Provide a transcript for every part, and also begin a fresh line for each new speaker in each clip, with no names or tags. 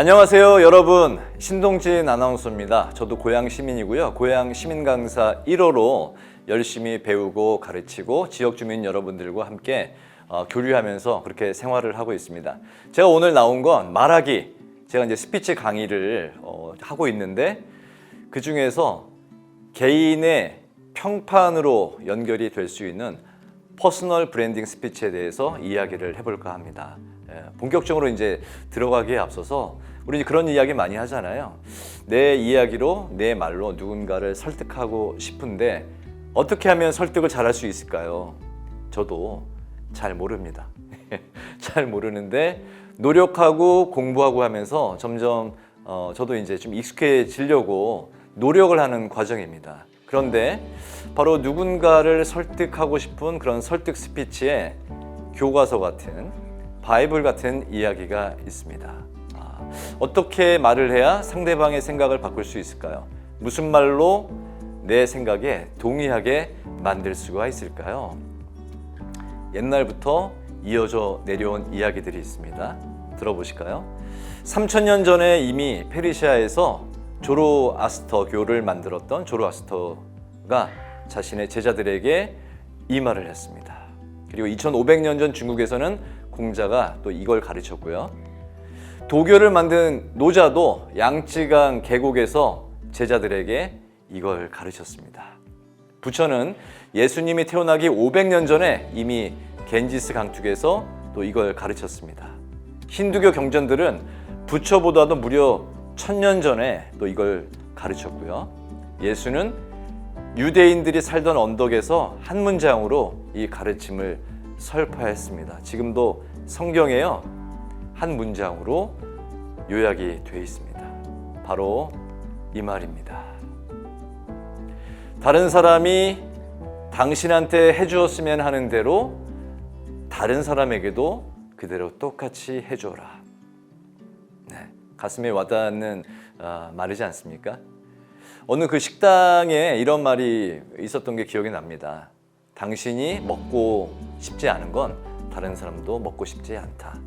안녕하세요 여러분, 신동진 아나운서입니다. 저도 고양 시민이고요. 고양 시민 강사 1호로 열심히 배우고 가르치고 지역 주민 여러분들과 함께 교류하면서 그렇게 생활을 하고 있습니다. 제가 오늘 나온 건 말하기, 제가 이제 스피치 강의를 하고 있는데 그 중에서 개인의 평판으로 연결이 될 수 있는 퍼스널 브랜딩 스피치에 대해서 이야기를 해볼까 합니다. 본격적으로 이제 들어가기에 앞서서 우리 그런 이야기 많이 하잖아요. 내 이야기로, 내 말로 누군가를 설득하고 싶은데 어떻게 하면 설득을 잘할 수 있을까요? 저도 잘 모릅니다. 잘 모르는데 노력하고 공부하고 하면서 점점 저도 이제 좀 익숙해지려고 노력을 하는 과정입니다. 그런데 바로 누군가를 설득하고 싶은 그런 설득 스피치에 교과서 같은, 바이블 같은 이야기가 있습니다. 어떻게 말을 해야 상대방의 생각을 바꿀 수 있을까요? 무슨 말로 내 생각에 동의하게 만들 수가 있을까요? 옛날부터 이어져 내려온 이야기들이 있습니다. 들어보실까요? 3000년 전에 이미 페르시아에서 조로아스터교를 만들었던 조로아스터가 자신의 제자들에게 이 말을 했습니다. 그리고 2500년 전 중국에서는 공자가 또 이걸 가르쳤고요. 도교를 만든 노자도 양쯔강 계곡에서 제자들에게 이걸 가르쳤습니다. 부처는 예수님이 태어나기 500년 전에 이미 겐지스 강둑에서 또 이걸 가르쳤습니다. 힌두교 경전들은 부처보다도 무려 1000년 전에 또 이걸 가르쳤고요. 예수는 유대인들이 살던 언덕에서 한 문장으로 이 가르침을 설파했습니다. 지금도 성경에요, 한 문장으로 요약이 되어 있습니다. 바로 이 말입니다. 다른 사람이 당신한테 해주었으면 하는 대로 다른 사람에게도 그대로 똑같이 해줘라. 네, 가슴에 와닿는 말이지 않습니까? 어느 그 식당에 이런 말이 있었던 게 기억이 납니다. 당신이 먹고 싶지 않은 건 다른 사람도 먹고 싶지 않다.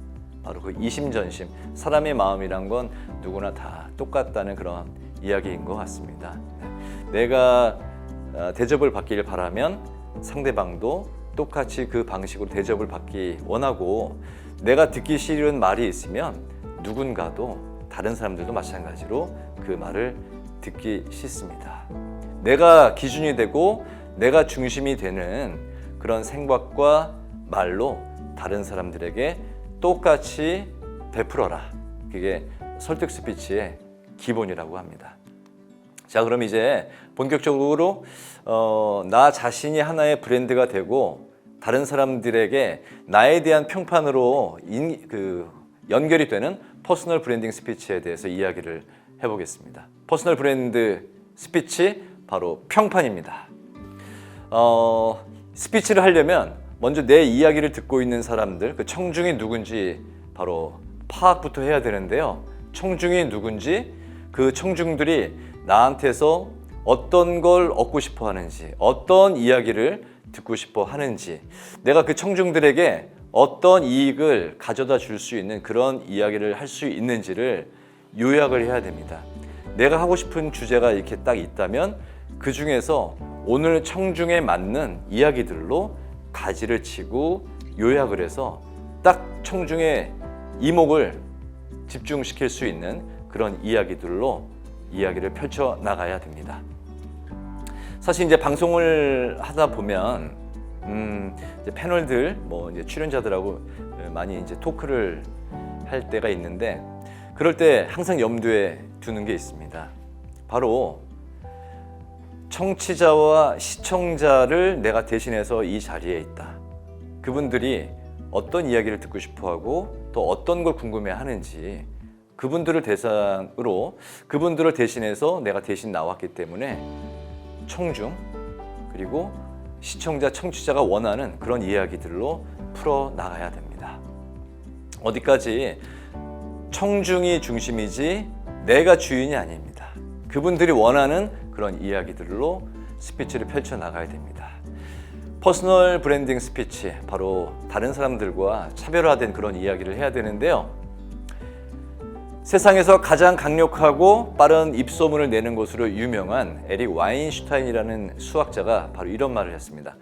바로 그 이심전심, 사람의 마음이란 건 누구나 다 똑같다는 그런 이야기인 것 같습니다. 내가 대접을 받기를 바라면 상대방도 똑같이 그 방식으로 대접을 받기 원하고, 내가 듣기 싫은 말이 있으면 누군가도, 다른 사람들도 마찬가지로 그 말을 듣기 싫습니다. 내가 기준이 되고 내가 중심이 되는 그런 생각과 말로 다른 사람들에게 똑같이 베풀어라. 그게 설득 스피치의 기본이라고 합니다. 자, 그럼 이제 본격적으로 나 자신이 하나의 브랜드가 되고 다른 사람들에게 나에 대한 평판으로 연결이 되는 퍼스널 브랜딩 스피치에 대해서 이야기를 해보겠습니다. 퍼스널 브랜드 스피치, 바로 평판입니다. 스피치를 하려면 먼저 내 이야기를 듣고 있는 사람들, 그 청중이 누군지 바로 파악부터 해야 되는데요. 청중이 누군지, 그 청중들이 나한테서 어떤 걸 얻고 싶어 하는지, 어떤 이야기를 듣고 싶어 하는지, 내가 그 청중들에게 어떤 이익을 가져다 줄 수 있는 그런 이야기를 할 수 있는지를 요약을 해야 됩니다. 내가 하고 싶은 주제가 이렇게 딱 있다면 그 중에서 오늘 청중에 맞는 이야기들로 가지를 치고 요약을 해서 딱 청중의 이목을 집중시킬 수 있는 그런 이야기들로 이야기를 펼쳐 나가야 됩니다. 사실 이제 방송을 하다 보면 이제 패널들, 이제 출연자들하고 많이 이제 토크를 할 때가 있는데, 그럴 때 항상 염두에 두는 게 있습니다. 바로 청취자와 시청자를 내가 대신해서 이 자리에 있다. 그분들이 어떤 이야기를 듣고 싶어하고 또 어떤 걸 궁금해하는지, 그분들을 대상으로, 그분들을 대신해서 내가 대신 나왔기 때문에 청중 그리고 시청자, 청취자가 원하는 그런 이야기들로 풀어나가야 됩니다. 어디까지 청중이 중심이지 내가 주인이 아닙니다. 그분들이 원하는 그런 이야기들로 스피치를 펼쳐나가야 됩니다. 퍼스널 브랜딩 스피치, 바로 다른 사람들과 차별화된 그런 이야기를 해야 되는데요. 세상에서 가장 강력하고 빠른 입소문을 내는 것으로 유명한 에릭 와인슈타인이라는 수학자가 바로 이런 말을 했습니다.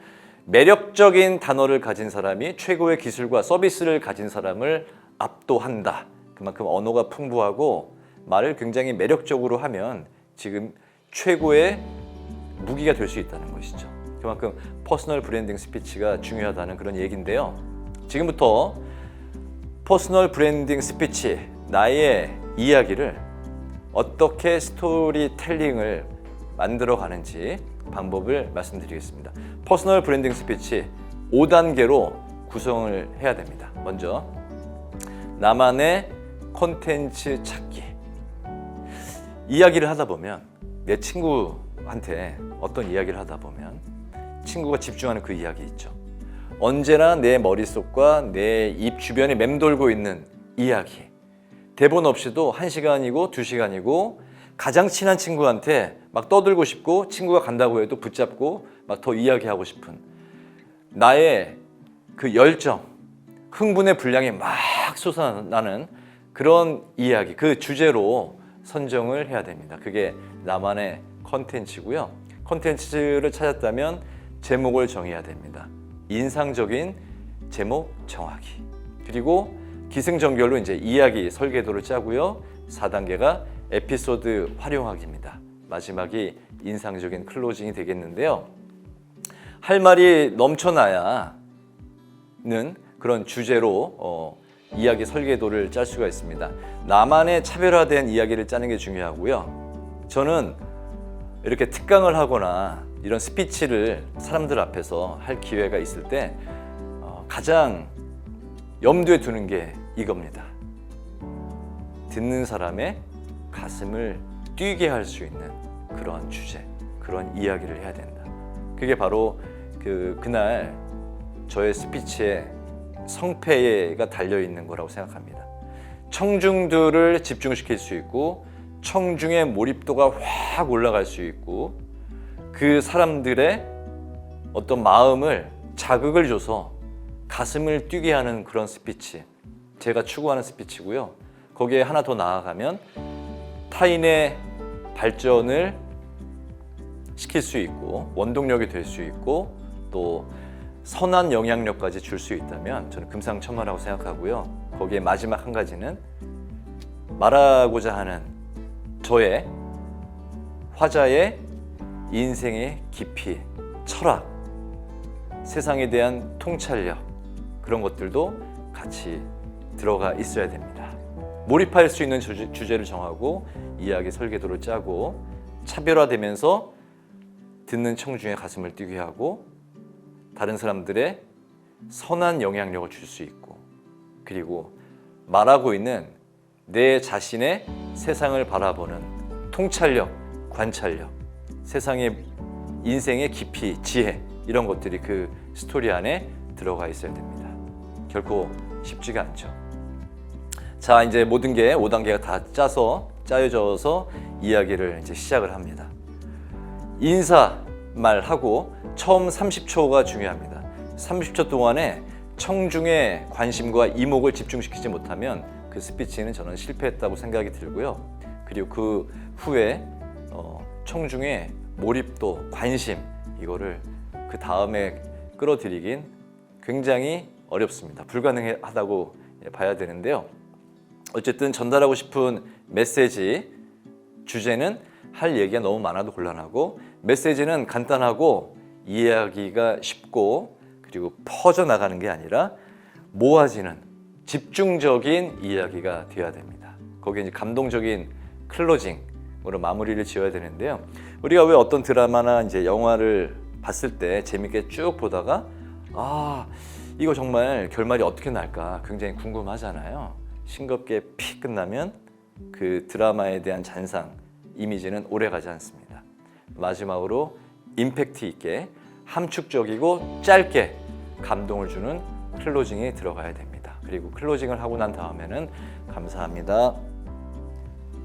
매력적인 단어를 가진 사람이 최고의 기술과 서비스를 가진 사람을 압도한다. 그만큼 언어가 풍부하고 말을 굉장히 매력적으로 하면 지금 최고의 무기가 될 수 있다는 것이죠. 그만큼 퍼스널 브랜딩 스피치가 중요하다는 그런 얘기인데요. 지금부터 퍼스널 브랜딩 스피치, 나의 이야기를 어떻게 스토리텔링을 만들어 가는지 방법을 말씀드리겠습니다. 퍼스널 브랜딩 스피치 5단계로 구성을 해야 됩니다. 먼저 나만의 콘텐츠 찾기. 이야기를 하다 보면 내 친구한테 어떤 이야기를 하다 보면 친구가 집중하는 그 이야기 있죠. 언제나 내 머릿속과 내 입 주변에 맴돌고 있는 이야기. 대본 없이도 1시간이고 2시간이고 가장 친한 친구한테 막 떠들고 싶고 친구가 간다고 해도 붙잡고 막 더 이야기하고 싶은 나의 그 열정, 흥분의 분량이 막 솟아나는 그런 이야기, 그 주제로 선정을 해야 됩니다. 그게 나만의 컨텐츠고요. 컨텐츠를 찾았다면 제목을 정해야 됩니다. 인상적인 제목 정하기. 그리고 기승전결로 이제 이야기 설계도를 짜고요. 4단계가 에피소드 활용하기입니다. 마지막이 인상적인 클로징이 되겠는데요. 할 말이 넘쳐나야는 그런 주제로 이야기 설계도를 짤 수가 있습니다. 나만의 차별화된 이야기를 짜는 게 중요하고요. 저는 이렇게 특강을 하거나 이런 스피치를 사람들 앞에서 할 기회가 있을 때 가장 염두에 두는 게 이겁니다. 듣는 사람의 가슴을 뛰게 할 수 있는 그런 주제, 그런 이야기를 해야 된다. 그게 바로 그날 저의 스피치에 성패가 달려있는 거라고 생각합니다. 청중들을 집중시킬 수 있고 청중의 몰입도가 확 올라갈 수 있고 그 사람들의 어떤 마음을 자극을 줘서 가슴을 뛰게 하는 그런 스피치, 제가 추구하는 스피치고요. 거기에 하나 더 나아가면 타인의 발전을 시킬 수 있고 원동력이 될 수 있고 또 선한 영향력까지 줄 수 있다면 저는 금상첨화라고 생각하고요. 거기에 마지막 한 가지는 말하고자 하는 저의 화자의 인생의 깊이, 철학, 세상에 대한 통찰력 그런 것들도 같이 들어가 있어야 됩니다. 몰입할 수 있는 주제를 정하고 이야기 설계도를 짜고 차별화되면서 듣는 청중의 가슴을 뛰게 하고 다른 사람들의 선한 영향력을 줄 수 있고 그리고 말하고 있는 내 자신의 세상을 바라보는 통찰력, 관찰력, 세상의 인생의 깊이, 지혜 이런 것들이 그 스토리 안에 들어가 있어야 됩니다. 결코 쉽지가 않죠. 자, 이제 모든 게 5단계가 다 짜여져서 이야기를 이제 시작을 합니다. 인사말하고 처음 30초가 중요합니다. 30초 동안에 청중의 관심과 이목을 집중시키지 못하면 그 스피치는 저는 실패했다고 생각이 들고요. 그리고 그 후에 청중의 몰입도, 관심 이거를 그 다음에 끌어들이긴 굉장히 어렵습니다. 불가능하다고 봐야 되는데요. 어쨌든 전달하고 싶은 메시지, 주제는 할 얘기가 너무 많아도 곤란하고 메시지는 간단하고 이해하기가 쉽고 그리고 퍼져나가는 게 아니라 모아지는 집중적인 이야기가 되어야 됩니다. 거기에 이제 감동적인 클로징으로 마무리를 지어야 되는데요. 우리가 왜 어떤 드라마나 이제 영화를 봤을 때 재밌게 쭉 보다가 이거 정말 결말이 어떻게 날까 굉장히 궁금하잖아요. 싱겁게 픽 끝나면 그 드라마에 대한 잔상, 이미지는 오래가지 않습니다. 마지막으로 임팩트 있게 함축적이고 짧게 감동을 주는 클로징이 들어가야 됩니다. 그리고 클로징을 하고 난 다음에는 감사합니다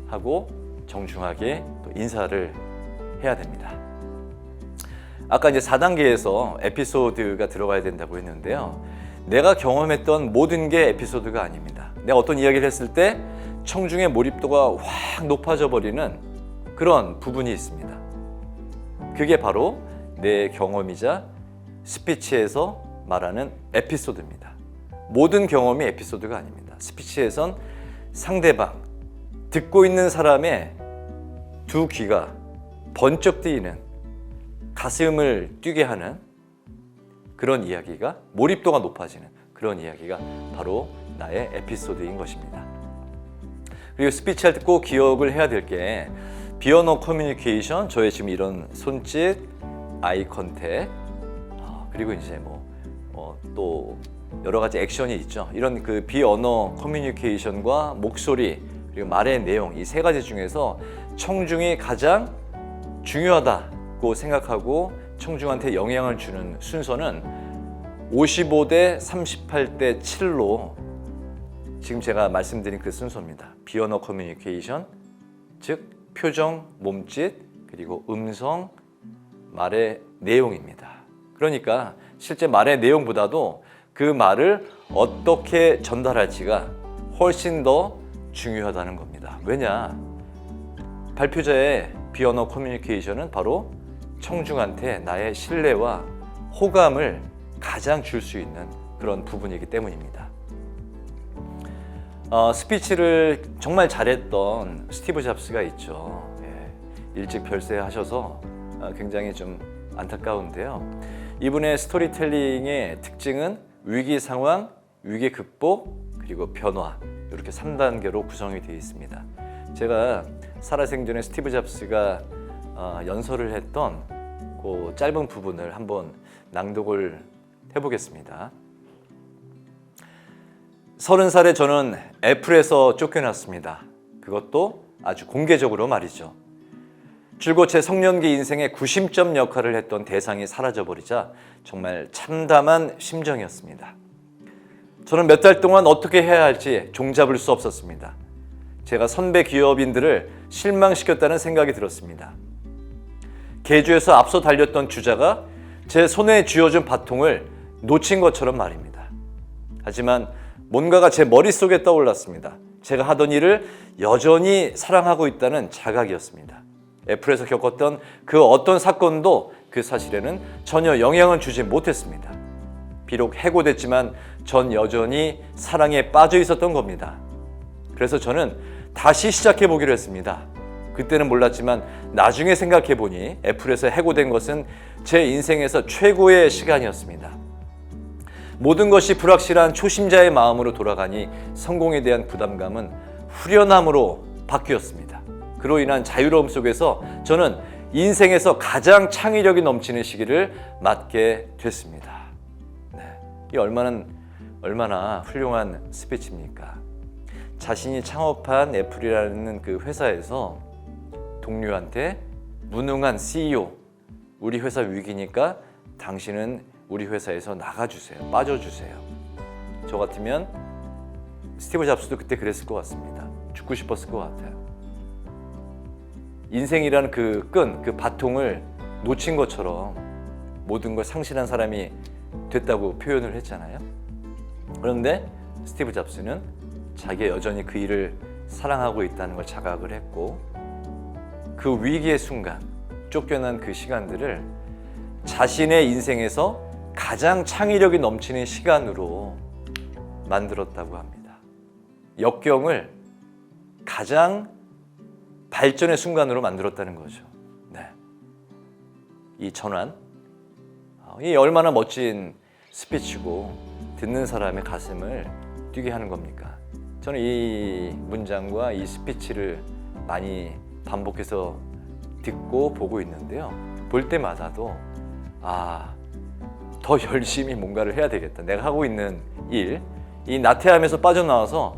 하고 정중하게 또 인사를 해야 됩니다. 아까 이제 4단계에서 에피소드가 들어가야 된다고 했는데요. 내가 경험했던 모든 게 에피소드가 아닙니다. 내가 어떤 이야기를 했을 때 청중의 몰입도가 확 높아져 버리는 그런 부분이 있습니다. 그게 바로 내 경험이자 스피치에서 말하는 에피소드입니다. 모든 경험이 에피소드가 아닙니다. 스피치에선 상대방, 듣고 있는 사람의 두 귀가 번쩍 뜨이는, 가슴을 뛰게 하는 그런 이야기가, 몰입도가 높아지는 그런 이야기가 바로 나의 에피소드인 것입니다. 그리고 스피치 할 때 꼭 기억을 해야 될 게 비언어 커뮤니케이션, 저의 지금 이런 손짓, 아이 컨택, 그리고 이제 또 여러 가지 액션이 있죠. 이런 그 비언어 커뮤니케이션과 목소리 그리고 말의 내용, 이 세 가지 중에서 청중이 가장 중요하다고 생각하고 청중한테 영향을 주는 순서는 55대 38대 7로 지금 제가 말씀드린 그 순서입니다. 비언어 커뮤니케이션, 즉 표정, 몸짓, 그리고 음성, 말의 내용입니다. 그러니까 실제 말의 내용보다도 그 말을 어떻게 전달할지가 훨씬 더 중요하다는 겁니다. 왜냐? 발표자의 비언어 커뮤니케이션은 바로 청중한테 나의 신뢰와 호감을 가장 줄 수 있는 그런 부분이기 때문입니다. 스피치를 정말 잘했던 스티브 잡스가 있죠. 일찍 별세하셔서 굉장히 좀 안타까운데요. 이분의 스토리텔링의 특징은 위기 상황, 위기 극복, 그리고 변화, 이렇게 3단계로 구성이 되어 있습니다. 제가 살아생전에 스티브 잡스가 연설을 했던 그 짧은 부분을 한번 낭독을 해보겠습니다. 30살에 저는 애플에서 쫓겨났습니다. 그것도 아주 공개적으로 말이죠. 줄곧 제 성년기 인생의 구심점 역할을 했던 대상이 사라져버리자 정말 참담한 심정이었습니다. 저는 몇 달 동안 어떻게 해야 할지 종잡을 수 없었습니다. 제가 선배 기업인들을 실망시켰다는 생각이 들었습니다. 계주에서 앞서 달렸던 주자가 제 손에 쥐어준 바통을 놓친 것처럼 말입니다. 하지만 뭔가가 제 머릿속에 떠올랐습니다. 제가 하던 일을 여전히 사랑하고 있다는 자각이었습니다. 애플에서 겪었던 그 어떤 사건도 그 사실에는 전혀 영향을 주지 못했습니다. 비록 해고됐지만 전 여전히 사랑에 빠져 있었던 겁니다. 그래서 저는 다시 시작해 보기로 했습니다. 그때는 몰랐지만 나중에 생각해 보니 애플에서 해고된 것은 제 인생에서 최고의 시간이었습니다. 모든 것이 불확실한 초심자의 마음으로 돌아가니 성공에 대한 부담감은 후련함으로 바뀌었습니다. 그로 인한 자유로움 속에서 저는 인생에서 가장 창의력이 넘치는 시기를 맞게 됐습니다. 이 얼마나 훌륭한 스피치입니까? 자신이 창업한 애플이라는 그 회사에서 동료한테 무능한 CEO, 우리 회사 위기니까 당신은 우리 회사에서 나가주세요. 빠져주세요. 저 같으면 스티브 잡스도 그때 그랬을 것 같습니다. 죽고 싶었을 것 같아요. 인생이라는 그 끈, 그 바통을 놓친 것처럼 모든 걸 상실한 사람이 됐다고 표현을 했잖아요. 그런데 스티브 잡스는 자기가 여전히 그 일을 사랑하고 있다는 걸 자각을 했고, 그 위기의 순간, 쫓겨난 그 시간들을 자신의 인생에서 가장 창의력이 넘치는 시간으로 만들었다고 합니다. 역경을 가장 발전의 순간으로 만들었다는 거죠. 이 전환, 이 얼마나 멋진 스피치고 듣는 사람의 가슴을 뛰게 하는 겁니까? 저는 이 문장과 이 스피치를 많이 반복해서 듣고 보고 있는데요. 볼 때마다도 더 열심히 뭔가를 해야 되겠다. 내가 하고 있는 일, 이 나태함에서 빠져나와서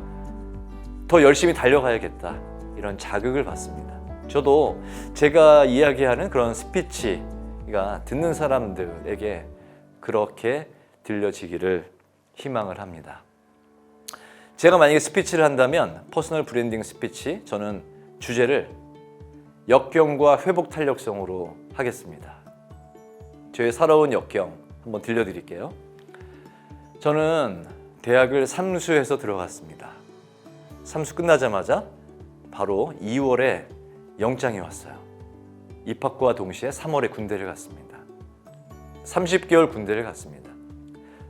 더 열심히 달려가야겠다. 이런 자극을 받습니다. 저도 제가 이야기하는 그런 스피치가 듣는 사람들에게 그렇게 들려지기를 희망을 합니다. 제가 만약에 스피치를 한다면 퍼스널 브랜딩 스피치, 저는 주제를 역경과 회복 탄력성으로 하겠습니다. 저의 살아온 역경 한번 들려드릴게요. 저는 대학을 삼수해서 들어갔습니다. 삼수 끝나자마자 바로 2월에 영장이 왔어요. 입학과 동시에 3월에 군대를 갔습니다. 30개월 군대를 갔습니다.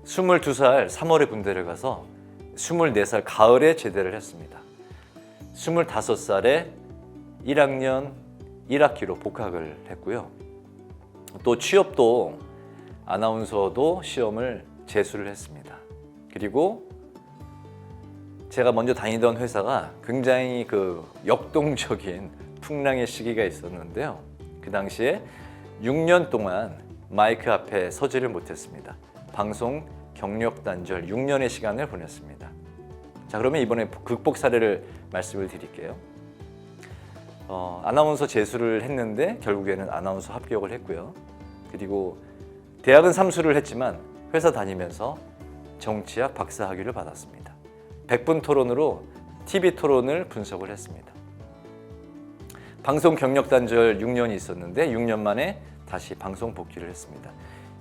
22살 3월에 군대를 가서 24살 가을에 제대를 했습니다. 25살에 1학년 1학기로 복학을 했고요. 또 취업도 아나운서도 시험을 재수를 했습니다. 그리고 제가 먼저 다니던 회사가 굉장히 역동적인 풍랑의 시기가 있었는데요. 그 당시에 6년 동안 마이크 앞에 서지를 못했습니다. 방송 경력 단절 6년의 시간을 보냈습니다. 자, 그러면 이번에 극복 사례를 말씀을 드릴게요. 아나운서 재수를 했는데 결국에는 아나운서 합격을 했고요. 그리고 대학은 삼수를 했지만 회사 다니면서 정치학 박사학위를 받았습니다. 100분 토론으로 TV 토론을 분석을 했습니다. 방송 경력 단절 6년이 있었는데 6년 만에 다시 방송 복귀를 했습니다.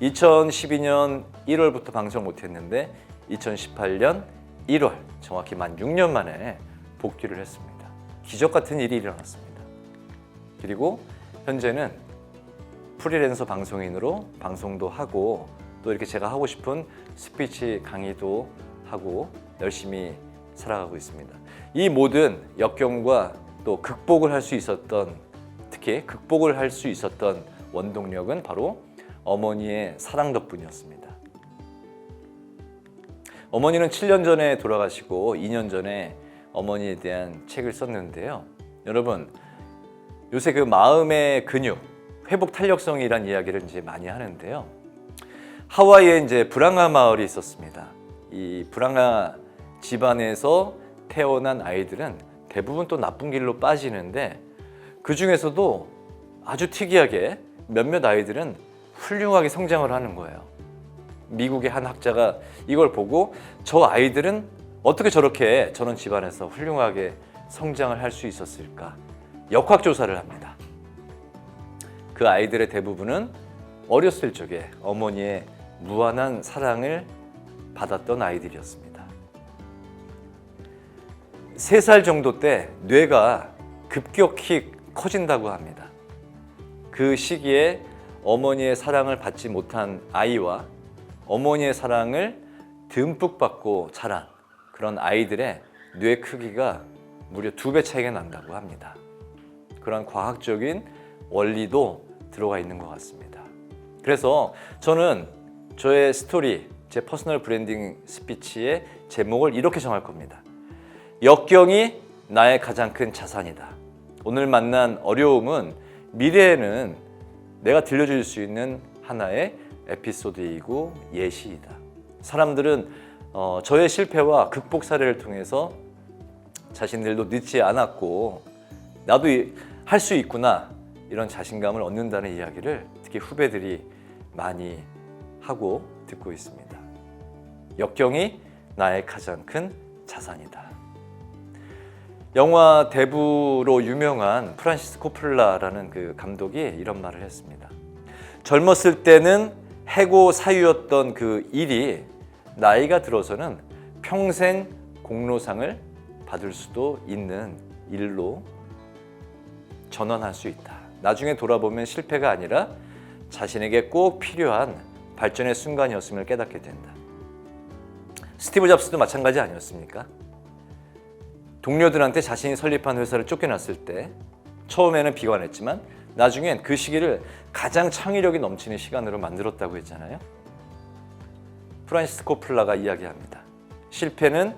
2012년 1월부터 방송 못했는데 2018년 1월 정확히 만 6년 만에 복귀를 했습니다. 기적 같은 일이 일어났습니다. 그리고 현재는 프리랜서 방송인으로 방송도 하고 또 이렇게 제가 하고 싶은 스피치 강의도 하고 열심히 살아가고 있습니다. 이 모든 역경과 또 극복을 할 수 있었던, 특히 극복을 할 수 있었던 원동력은 바로 어머니의 사랑 덕분이었습니다. 어머니는 7년 전에 돌아가시고 2년 전에 어머니에 대한 책을 썼는데요. 여러분, 요새 마음의 근육, 회복 탄력성이란 이야기를 이제 많이 하는데요. 하와이에 이제 브랑아 마을이 있었습니다. 이 브랑아 집안에서 태어난 아이들은 대부분 또 나쁜 길로 빠지는데 그 중에서도 아주 특이하게 몇몇 아이들은 훌륭하게 성장을 하는 거예요. 미국의 한 학자가 이걸 보고 저 아이들은 어떻게 저렇게 저런 집안에서 훌륭하게 성장을 할 수 있었을까? 역학조사를 합니다. 그 아이들의 대부분은 어렸을 적에 어머니의 무한한 사랑을 받았던 아이들이었습니다. 3살 정도 때 뇌가 급격히 커진다고 합니다. 그 시기에 어머니의 사랑을 받지 못한 아이와 어머니의 사랑을 듬뿍 받고 자란 그런 아이들의 뇌 크기가 무려 2배 차이가 난다고 합니다. 그런 과학적인 원리도 들어가 있는 것 같습니다. 그래서 저는 저의 스토리, 제 퍼스널 브랜딩 스피치의 제목을 이렇게 정할 겁니다. 역경이 나의 가장 큰 자산이다. 오늘 만난 어려움은 미래에는 내가 들려줄 수 있는 하나의 에피소드이고 예시이다. 사람들은 저의 실패와 극복 사례를 통해서 자신들도 늦지 않았고 나도 할 수 있구나 이런 자신감을 얻는다는 이야기를 특히 후배들이 많이 하고 듣고 있습니다. 역경이 나의 가장 큰 자산이다. 영화 대부로 유명한 프란시스 코폴라라는 그 감독이 이런 말을 했습니다. 젊었을 때는 해고 사유였던 그 일이 나이가 들어서는 평생 공로상을 받을 수도 있는 일로 전환할 수 있다. 나중에 돌아보면 실패가 아니라 자신에게 꼭 필요한 발전의 순간이었음을 깨닫게 된다. 스티브 잡스도 마찬가지 아니었습니까? 동료들한테 자신이 설립한 회사를 쫓겨났을 때 처음에는 비관했지만 나중엔 그 시기를 가장 창의력이 넘치는 시간으로 만들었다고 했잖아요. 프란시스 코폴라가 이야기합니다. 실패는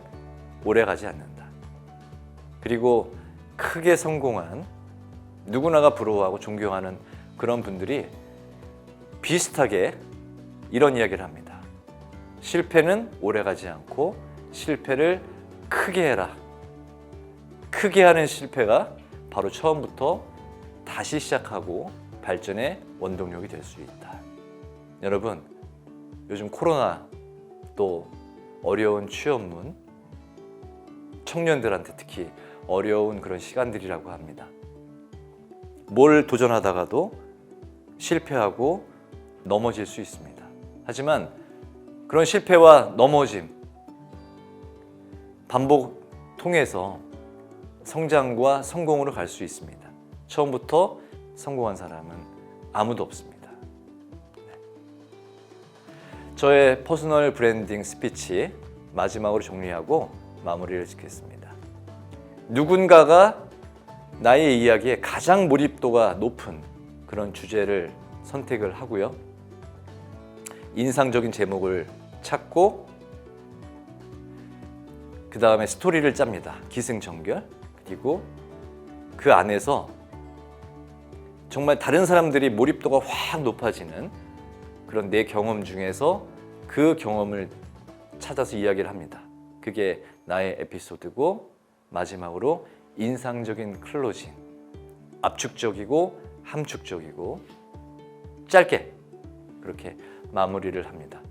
오래가지 않는다. 그리고 크게 성공한 누구나가 부러워하고 존경하는 그런 분들이 비슷하게 이런 이야기를 합니다. 실패는 오래가지 않고 실패를 크게 해라. 크게 하는 실패가 바로 처음부터 다시 시작하고 발전의 원동력이 될 수 있다. 여러분, 요즘 코로나 또 어려운 취업문, 청년들한테 특히 어려운 그런 시간들이라고 합니다. 뭘 도전하다가도 실패하고 넘어질 수 있습니다. 하지만 그런 실패와 넘어짐, 반복 통해서 성장과 성공으로 갈 수 있습니다. 처음부터 성공한 사람은 아무도 없습니다. 저의 퍼스널 브랜딩 스피치 마지막으로 정리하고 마무리를 짓겠습니다. 누군가가 나의 이야기에 가장 몰입도가 높은 그런 주제를 선택을 하고요. 인상적인 제목을 찾고 그 다음에 스토리를 짭니다. 기승전결. 그리고 그 안에서 정말 다른 사람들이 몰입도가 확 높아지는 그런 내 경험 중에서 그 경험을 찾아서 이야기를 합니다. 그게 나의 에피소드고 마지막으로 인상적인 클로징. 압축적이고 함축적이고 짧게 그렇게 마무리를 합니다.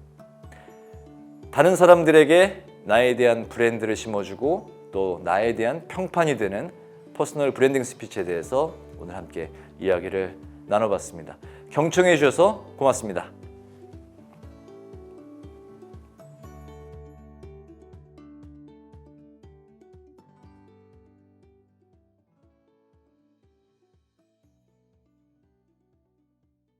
다른 사람들에게 나에 대한 브랜드를 심어주고 또 나에 대한 평판이 되는 퍼스널 브랜딩 스피치에 대해서 오늘 함께 이야기를 나눠봤습니다. 경청해 주셔서 고맙습니다.